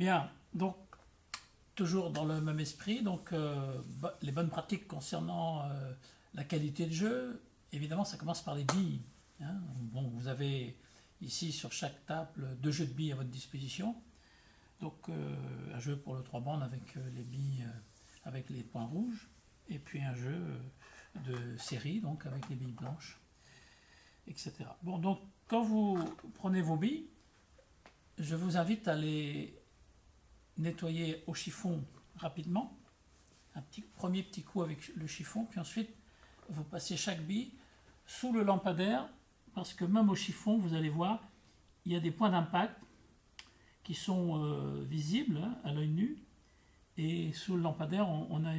Bien, donc toujours dans le même esprit, donc les bonnes pratiques concernant la qualité de jeu, évidemment ça commence par les billes. Hein. Bon, vous avez ici sur chaque table 2 jeux de billes à votre disposition. Donc un jeu pour le 3 bandes avec les billes avec les points rouges, et puis un jeu de série donc avec les billes blanches, etc. Bon, donc quand vous prenez vos billes, je vous invite à les nettoyer au chiffon rapidement, un premier petit coup avec le chiffon, puis ensuite vous passez chaque bille sous le lampadaire, parce que même au chiffon, vous allez voir, il y a des points d'impact qui sont visibles à l'œil nu, et sous le lampadaire, on a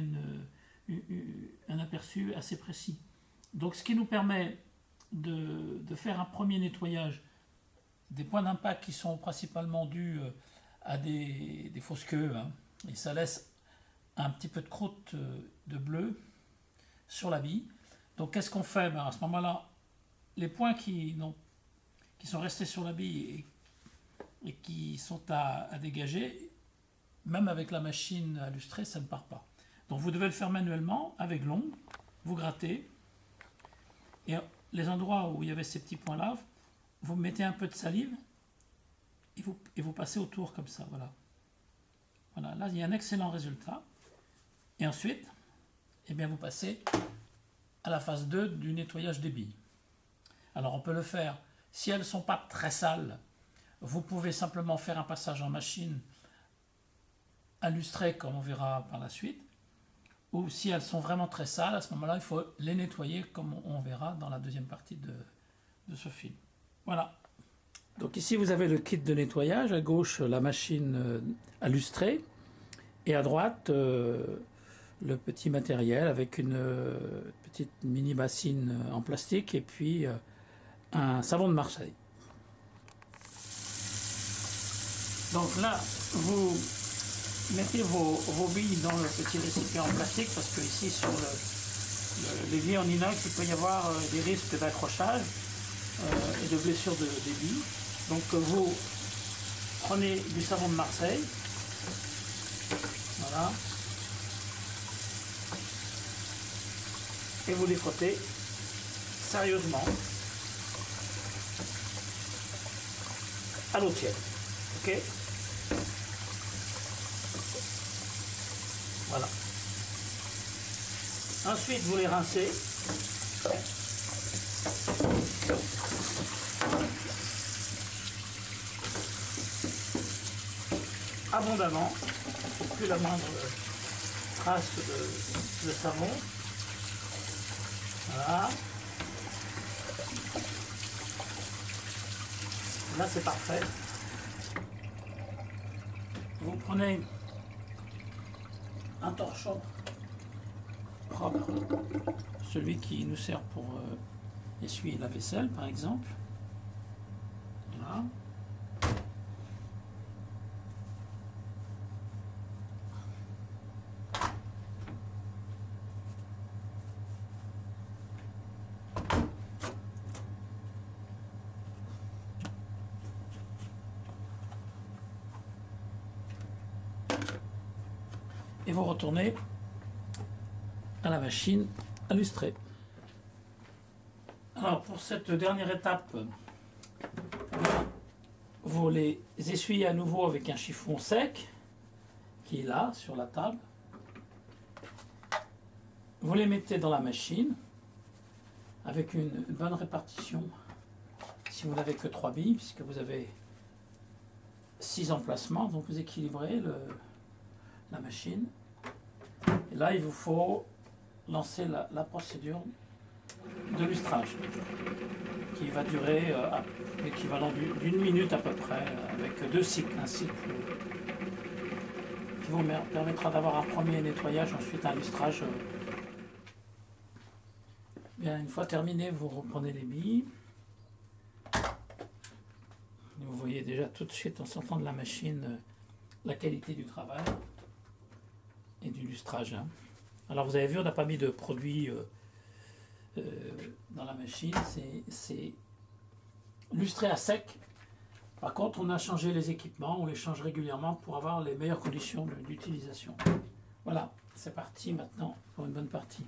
un aperçu assez précis. Donc ce qui nous permet de faire un premier nettoyage des points d'impact qui sont principalement dus à des fausses queues, hein, et ça laisse un petit peu de croûte de bleu sur la bille. Donc qu'est-ce qu'on fait? À ce moment-là, les points qui sont restés sur la bille et qui sont à dégager, même avec la machine à lustrer, ça ne part pas. Donc vous devez le faire manuellement avec l'ongle, vous grattez, et les endroits où il y avait ces petits points-là, vous mettez un peu de salive et vous passez autour comme ça, voilà. Voilà, là il y a un excellent résultat. Et ensuite, eh bien, vous passez à la phase 2 du nettoyage des billes. Alors on peut le faire, si elles ne sont pas très sales, vous pouvez simplement faire un passage en machine à lustrer, comme on verra par la suite, ou si elles sont vraiment très sales, à ce moment-là, il faut les nettoyer, comme on verra dans la deuxième partie de ce film. Voilà. Donc ici, vous avez le kit de nettoyage. À gauche, la machine à lustrer. Et à droite, le petit matériel avec une petite mini bassine en plastique et puis un savon de Marseille. Donc là, vous mettez vos billes dans le petit récipient en plastique, parce que ici sur l'évier en inox, il peut y avoir des risques d'accrochage et de blessure des billes. Donc vous prenez du savon de Marseille, voilà, et vous les frottez sérieusement à l'eau tiède. Ok? Voilà. Ensuite, vous les rincez. Abondamment, pour plus la moindre trace de savon. Voilà. Là, c'est parfait. Vous prenez un torchon propre, celui qui nous sert pour essuyer la vaisselle par exemple. Voilà. Et vous retournez à la machine à lustrer. Alors pour cette dernière étape, vous les essuyez à nouveau avec un chiffon sec qui est là sur la table. Vous les mettez dans la machine avec une bonne répartition, si vous n'avez que 3 billes, puisque vous avez 6 emplacements, donc vous équilibrez la machine. Et là, il vous faut lancer la procédure de lustrage, qui va durer l'équivalent d'une minute à peu près, avec 2 cycles. Un cycle qui vous permettra d'avoir un premier nettoyage, ensuite un lustrage. Bien, une fois terminé, vous reprenez les billes. Vous voyez déjà tout de suite en sortant de la machine la qualité du travail et du lustrage. Alors vous avez vu, on n'a pas mis de produit dans la machine, c'est lustré à sec Par contre, on a changé les équipements, on les change régulièrement pour avoir les meilleures conditions d'utilisation. Voilà, c'est parti maintenant pour une bonne partie.